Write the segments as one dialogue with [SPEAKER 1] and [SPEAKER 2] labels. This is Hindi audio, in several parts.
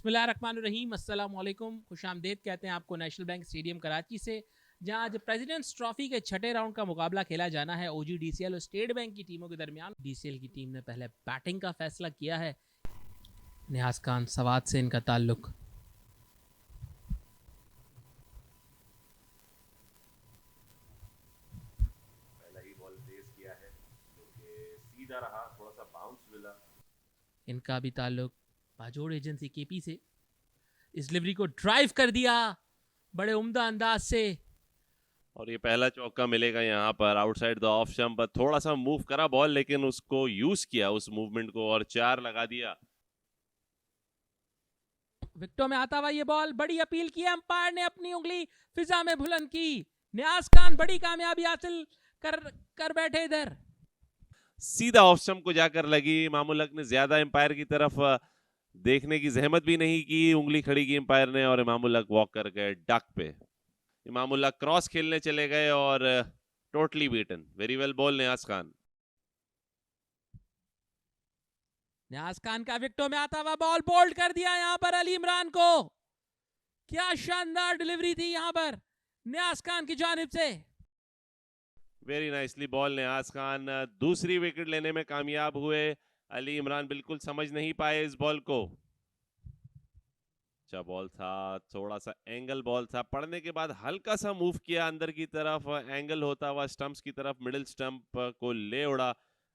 [SPEAKER 1] बिस्मिल्लाहिर्रहमानिर्रहीम, अस्सलाम वालेकुम, खुशामदीद कहते हैं आपको नेशनल बैंक स्टेडियम कराची से, जहां आज प्रेसिडेंट्स ट्रॉफी के छठे राउंड का मुकाबला खेला जाना है OGDCL और स्टेट बैंक की टीमों के दरमियान। DCL की टीम ने पहले बैटिंग का फैसला किया है। नियाज खान सवात से इनका ताल्लुक।
[SPEAKER 2] पहला ही बॉल तेज किया है जो कि सीधा रहा, थोड़ा सा बाउंस मिला।
[SPEAKER 1] इनका भी ताल्लुक बाजोड़ एजेंसी KP से। इस डिलीवरी को ड्राइव कर दिया बड़े उम्दा अंदाज से,
[SPEAKER 2] और ये पहला चौका मिलेगा यहाँ पर आउटसाइड द ऑफ स्टंप पर। थोड़ा सा मूव करा बॉल, लेकिन उसको यूज किया उस मूवमेंट को और 4 लगा दिया।
[SPEAKER 1] विकेटों में आता हुआ ये बॉल, बड़ी अपील की, अंपायर ने अपनी उंगली फिजा में बुलंद की। नियाज खान बड़ी कामयाबी हासिल कर बैठे इधर।
[SPEAKER 2] सीधा ऑफ स्टंप को जाकर लगी। इमामुल हक ने ज्यादा एम्पायर की तरफ देखने की जहमत भी नहीं की, उंगली खड़ी की एम्पायर ने और इमामुल हक वॉक कर गए डक पे। इमामुल हक क्रॉस खेलने चले गए और totally beaten. Very well ball Niyaz Khan.
[SPEAKER 1] Niyaz Khan का विकेटों में आता हुआ बॉल बोल्ड कर दिया यहां पर अली इमरान को। क्या शानदार डिलीवरी थी यहां पर नियाज खान की जानिब से।
[SPEAKER 2] Very nicely ball Niyaz Khan दूसरी विकेट लेने में कामयाब हुए। अली इमरान बिल्कुल समझ नहीं पाए इस बॉल को। अच्छा बॉल था, थोड़ा सा एंगल बॉल था, पड़ने के बाद हल्का सा मूव किया अंदर की तरफ, एंगल होता हुआ स्टंप्स की तरफ मिडिल स्टंप को ले उड़ा।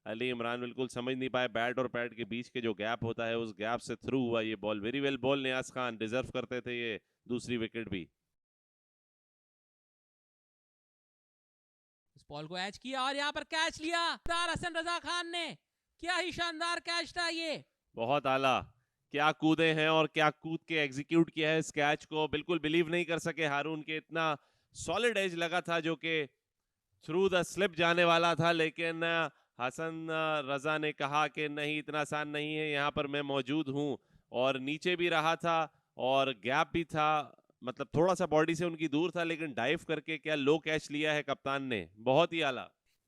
[SPEAKER 2] अली इमरान बिल्कुल समझ नहीं पाए, बैट और पैड के बीच के जो गैप होता है उस गैप से थ्रू हुआ ये ball. Very well ball Niyaz Khan, deserve करते थे ये दूसरी विकेट भी।
[SPEAKER 1] इस बॉल को एच किया और यहां पर कैच लिया हसन रजा खान ने। क्या ही शानदार कैच था ये।
[SPEAKER 2] बहुत आला, क्या कूदे हैं और क्या कूद के एग्जीक्यूट किया है इस कैच को। बिल्कुल बिलीव नहीं कर सके हारून के, इतना सॉलिड एज लगा था जो कि थ्रू द स्लिप जाने वाला था, लेकिन हसन रजा ने कहा कि नहीं इतना आसान नहीं है, यहाँ पर मैं मौजूद हूँ। और नीचे भी रहा था और गैप भी था, मतलब थोड़ा सा बॉडी से उनकी दूर था, लेकिन डाइव करके क्या लो कैच लिया है कप्तान ने। बहुत ही आला।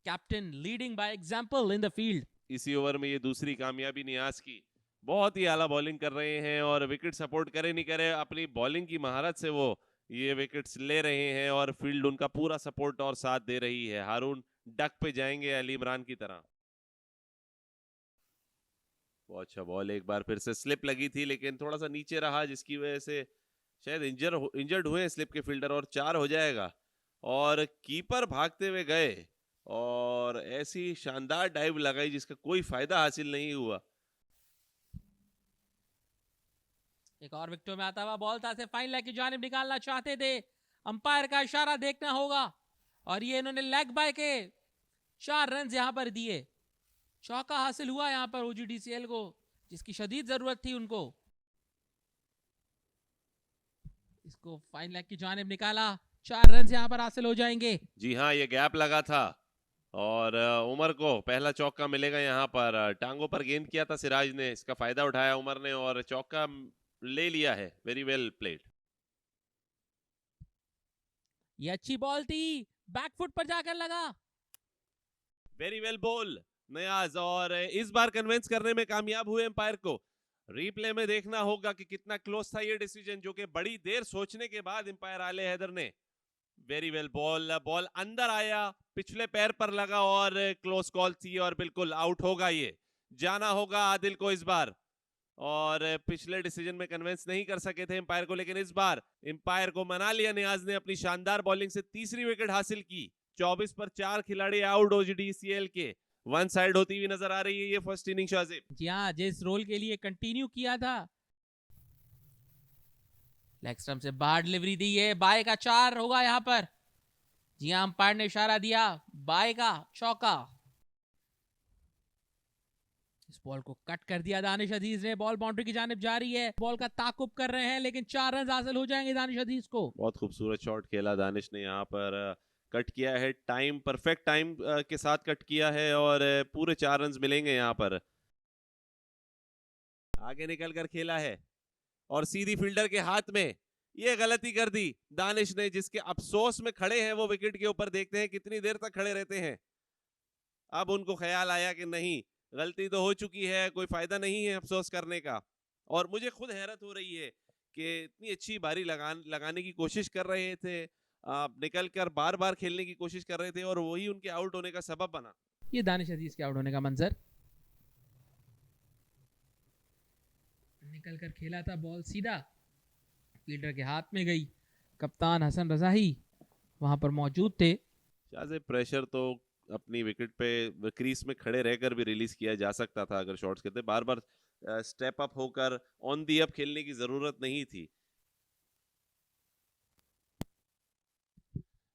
[SPEAKER 1] Captain leading by example in the field.
[SPEAKER 2] इसी ओवर में ये दूसरी कामयाबी नियाज की। बहुत ही आला बॉलिंग कर रहे हैं और विकेट सपोर्ट करे नहीं करे, अपनी बॉलिंग की महारत से वो ये विकेट्स ले रहे हैं और फील्ड उनका पूरा सपोर्ट और साथ दे रही है। हारून डक पे जाएंगे अली इमरान की तरह। बहुत अच्छा बॉल, एक बार फिर से स्लिप लगी थी लेकिन थोड़ा सा नीचे रहा, जिसकी वजह से शायद इंजर्ड हुए स्लिप के फील्डर, और 4 हो जाएगा। और कीपर भागते हुए गए और ऐसी शानदार डाइव लगाई जिसका कोई फायदा हासिल नहीं हुआ।
[SPEAKER 1] एक और विकेटों में आता हुआ बॉल था, से फाइन लेग की जानिब निकालना चाहते थे, अंपायर का इशारा देखना होगा और ये इन्होंने लेग बाय के 4 रन यहां पर दिए। चौका हासिल हुआ यहां पर OGDCL को, जिसकी शदीद जरूरत थी उनको। इसको फाइन लेग की जानिब निकाला, 4 रन यहां पर हासिल हो जाएंगे।
[SPEAKER 2] जी हाँ, ये गैप लगा था और उमर को पहला चौका मिलेगा यहाँ पर। टांगों पर गेंद किया था सिराज ने, इसका फायदा उठाया उमर ने और चौका ले लिया है। Very well played.
[SPEAKER 1] ये अच्छी बॉल थी, बैकफुट पर जाकर लगा।
[SPEAKER 2] वेरी वेल बॉल नियाज, और इस बार कन्विंस करने में कामयाब हुए एम्पायर को। रिप्ले में देखना होगा कि कितना क्लोज था ये डिसीजन, जो कि बड़ी देर सोचने के बाद एम्पायर आले हैदर ने। वेरी वेल बॉल, बॉल अंदर आया, पिछले पैर पर लगा और क्लोज कॉल थी और बिल्कुल आउट होगा ये। जाना होगा आदिल को इस बार, और पिछले डिसीजन में कन्विंस नहीं कर सके थे एम्पायर को, लेकिन इस बार एम्पायर को मना लिया नियाज ने। अपनी शानदार बॉलिंग से तीसरी विकेट हासिल की। 24 पर 4 खिलाड़ी आउट OGDCL के। 1 साइड होती हुई नजर आ रही है ये फर्स्ट इनिंग शाजिब।
[SPEAKER 1] जी हाँ, जिस रोल के लिए कंटिन्यू किया था। लेग स्टंप से बाहर डिलीवरी दी है, बाय का 4 होगा यहां पर। जी हाँ, अंपायर ने इशारा दिया, बाय का चौका। इस बॉल को कट कर दिया दानिश अजीज ने, बॉल बाउंड्री की जानिब जा रही है। बॉल का ताकुब कर रहे हैं लेकिन 4 रन हासिल हो जाएंगे दानिश अजीज को।
[SPEAKER 2] बहुत खूबसूरत शॉट खेला दानिश ने यहाँ पर, कट किया है टाइम, परफेक्ट टाइम के साथ कट किया है और पूरे 4 रन मिलेंगे यहाँ पर। आगे निकल कर खेला है और सीधी फील्डर के हाथ में ये गलती कर दी दानिश ने, जिसके अफसोस में खड़े हैं वो विकेट के ऊपर। देखते हैं कितनी देर तक खड़े रहते हैं। अब उनको ख्याल आया कि नहीं, गलती तो हो चुकी है, कोई फायदा नहीं है अफसोस करने का, और मुझे खुद हैरत हो रही है कि इतनी अच्छी बारी लगाने की कोशिश कर रहे थे, निकल कर बार बार खेलने की कोशिश कर रहे थे और वही उनके आउट होने का सबब बना।
[SPEAKER 1] ये दानिश अजीज के आउट होने का मंजर, निकल कर खेला था बॉल सीधा फील्डर के हाथ में गई। कप्तान हसन रजा ही वहां पर मौजूद थे।
[SPEAKER 2] शाज़ेब प्रेशर तो अपनी विकेट पे क्रीज में खड़े रहकर भी रिलीज किया जा सकता था अगर शॉट्स करते, बार बार स्टेप अप होकर ऑन दी अप खेलने की जरूरत नहीं थी।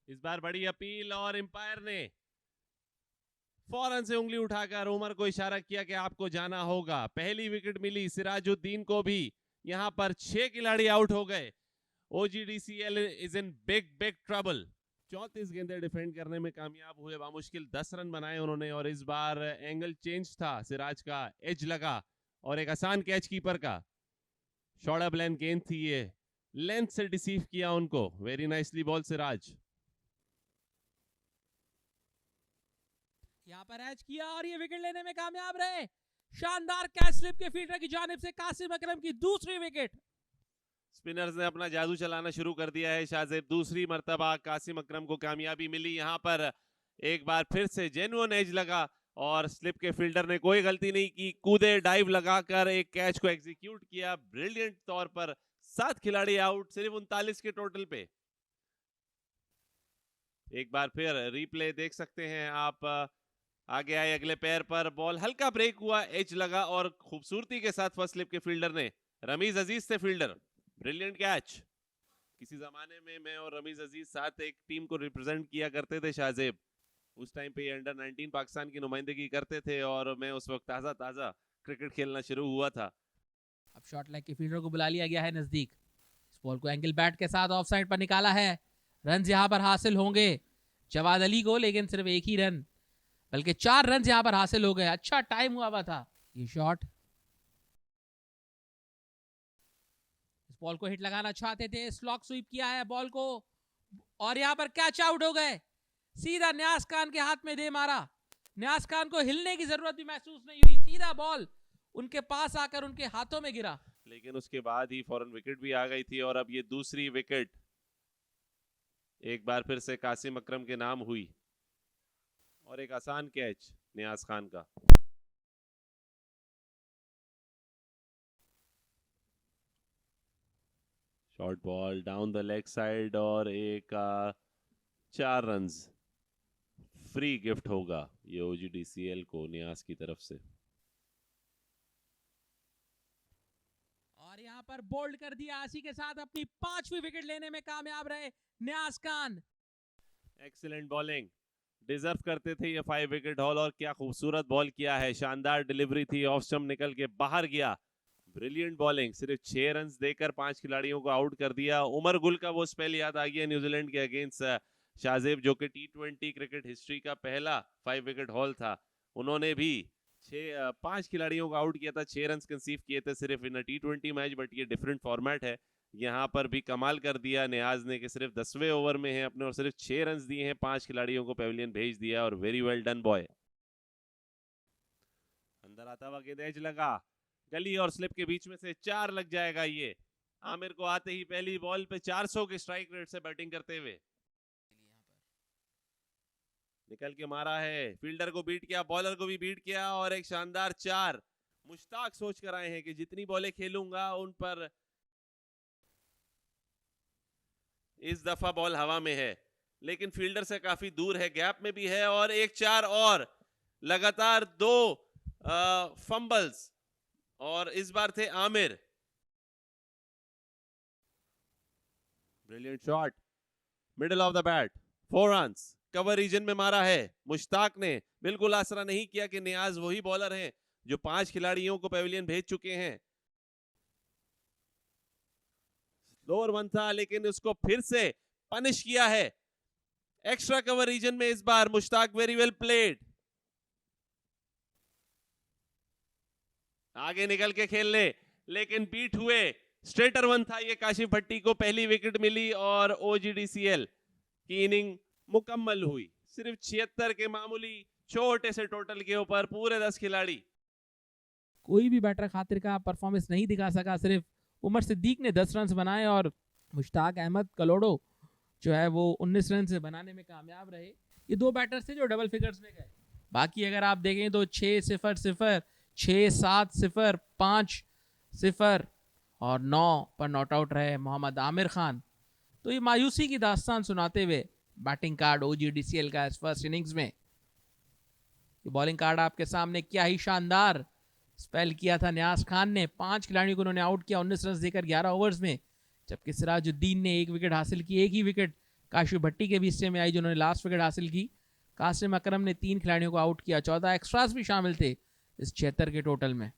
[SPEAKER 2] इस बार बड़ी अपील और एम्पायर ने फौरन से उंगली उठाकर उमर को इशारा किया कि आपको जाना होगा। पहली विकेट मिली सिराजुद्दीन को भी, यहां पर 6 खिलाड़ी आउट हो गए। OGDCL is in big big trouble. 34 गेंदें डिफेंड करने में कामयाब हुए, बामुश्किल 10 रन बनाए उन्होंने और इस बार एंगल चेंज था, सिराज का एज लगा और एक आसान कैच कीपर का। शॉर्ट अप लेंथ गेंद थी ये, लेंथ से डिसीव किया उनको। Very nicely ball Siraj.
[SPEAKER 1] यहाँ पर एज किया और ये विकेट लेने में कामयाब रहे। शानदार कैच स्लिप के फील्डर की जानिब से कासिम अकरम की दूसरी विकेट।
[SPEAKER 2] स्पिनर्स ने अपना जादू चलाना शुरू कर दिया है। शाहजेब दूसरी मर्तबा कासिम अकरम को कामयाबी मिली। यहाँ पर एक बार फिर से जेन्युइन एज लगा और स्लिप के फील्डर ने कोई गलती नहीं की, कूदे डाइव लगाकर एक कैच को एग्जीक्यूट किया ब्रिलियंट तौर पर। 7 खिलाड़ी आउट सिर्फ 39 के टोटल पे। एक बार फिर रिप्ले देख सकते हैं आप। आगे आए अगले पैर पर, बॉल हल्का ब्रेक हुआ, एज लगा और खूबसूरती के साथ फर्स्ट स्लिप के फील्डर ने, रमीज अजीज थे फील्डर, ब्रिलियंट कैच। किसी जमाने में मैं और रमीज अजीज साथ एक टीम को रिप्रेजेंट किया करते थे शाहजेब। उस टाइम पे अंडर 19 पाकिस्तान की नुमाइंदगी करते थे और मैं उस वक्त ताज़ा क्रिकेट खेलना शुरू हुआ था।
[SPEAKER 1] अब शॉर्ट लेग के फील्डर को बुला लिया गया है नजदीक। इस बॉल को एंगल बैट के साथ ऑफ साइड पर निकाला है। रन यहां पर हासिल होंगे जवाद अली को, लेकिन सिर्फ एक ही रन, बल्कि 4 रन यहां पर हासिल हो गए। अच्छा टाइम हुआ था ये शॉट। इस बॉल को हिट लगाना चाहते थे, स्लॉक स्वीप किया है बॉल को और यहां पर कैच आउट हो गए। सीधा न्यास खान के हाथ में दे मारा। न्यास खान को हिलने की जरूरत भी महसूस नहीं हुई, सीधा बॉल उनके पास आकर उनके हाथों में गिरा।
[SPEAKER 2] लेकिन उसके बाद ही फौरन विकेट भी आ गई थी और अब ये दूसरी विकेट एक बार फिर से कासिम अकरम के नाम हुई और एक आसान कैच नियाज खान का। Short ball down the leg side और एक 4 रन्स फ्री गिफ्ट होगा ये OGDCL को नियाज की तरफ से।
[SPEAKER 1] और यहाँ पर बोल्ड कर दिया आसी के साथ, अपनी 5वीं विकेट लेने में कामयाब रहे नियाज खान।
[SPEAKER 2] एक्सीलेंट बॉलिंग, डिजर्व करते थे ये 5 विकेट हॉल और क्या खूबसूरत बॉल किया है। शानदार डिलीवरी थी, ऑफ स्टंप निकल के बाहर गया। ब्रिलियंट बॉलिंग, सिर्फ 6 रन देकर 5 खिलाड़ियों को आउट कर दिया। उमर गुल का वो स्पेल याद आ गया न्यूजीलैंड के अगेंस्ट शाहजेब, जो कि T20 क्रिकेट हिस्ट्री का पहला 5 विकेट हॉल था। उन्होंने भी 5 खिलाड़ियों को आउट किया था, 6 रन कंसीव किए थे सिर्फ इन T20 मैच, बट ये डिफरेंट फॉर्मेट है। यहाँ पर भी कमाल कर दिया नियाज ने कि सिर्फ 10वें ओवर में है अपने और सिर्फ 6 रन दिए हैं, 5 खिलाड़ियों को पेविलियन भेज दिया और वेरी वेल डन बॉय। अंदर आता हुआ गेंद एज लगा, गली और स्लिप के बीच में से 4 लग जाएगा ये। आमिर को आते ही पहली बॉल पे 400 के स्ट्राइक रेट से बैटिंग करते हुए निकल के मारा है, फील्डर को बीट किया, बॉलर को भी बीट किया और एक शानदार 4। मुश्ताक सोच कर आए हैं कि जितनी बॉलें खेलूंगा उन पर। इस दफा बॉल हवा में है लेकिन फील्डर से काफी दूर है, गैप में भी है और एक 4 और लगातार 2 फंबल्स और इस बार थे Aamir. Brilliant shot, middle of the bat, 4 runs, cover region में मारा है। मुश्ताक ने बिल्कुल आसरा नहीं किया कि नियाज वही बॉलर हैं जो 5 खिलाड़ियों को पेविलियन भेज चुके हैं। लोअर 1 था लेकिन उसको फिर से पनिश किया है एक्स्ट्रा कवर रीजन में इस बार मुश्ताक। वेरी वेल प्लेड, आगे निकल के खेल ले लेकिन बीट हुए। स्ट्रेटर 1 था ये, काशिफ भट्टी को पहली विकेट मिली और OGDCL की इनिंग मुकम्मल हुई। सिर्फ 76 के मामूली छोटे से टोटल के ऊपर पूरे 10 खिलाड़ी।
[SPEAKER 1] कोई भी बैटर खातिर का परफॉर्मेंस नहीं दिखा सका। सिर्फ उमर सिद्दीक ने 10 रन बनाए और मुश्ताक अहमद कलोडो जो है वो 19 रन से बनाने में कामयाब रहे। ये 2 बैटर्स थे जो डबल फिगर्स में गए। बाकी अगर आप देखें तो 6-0-0, 6-7-0, 5-0 और 9 पर नॉट आउट रहे मोहम्मद आमिर खान। तो ये मायूसी की दास्तान सुनाते हुए बैटिंग कार्ड OGDCL का इस फर्स्ट इनिंग्स में। बॉलिंग कार्ड आपके सामने, क्या ही शानदार स्पेल किया था न्याज खान ने। 5 खिलाड़ियों को उन्होंने आउट किया 19 रन देकर 11 ओवर्स में, जबकि सिराजुद्दीन ने 1 विकेट हासिल की। एक ही विकेट काशिफ भट्टी के भी हिस्से में आई जिन्होंने लास्ट विकेट हासिल की। कासिम अकरम ने 3 खिलाड़ियों को आउट किया। 14 एक्स्ट्रास भी शामिल थे इस 76 के टोटल में।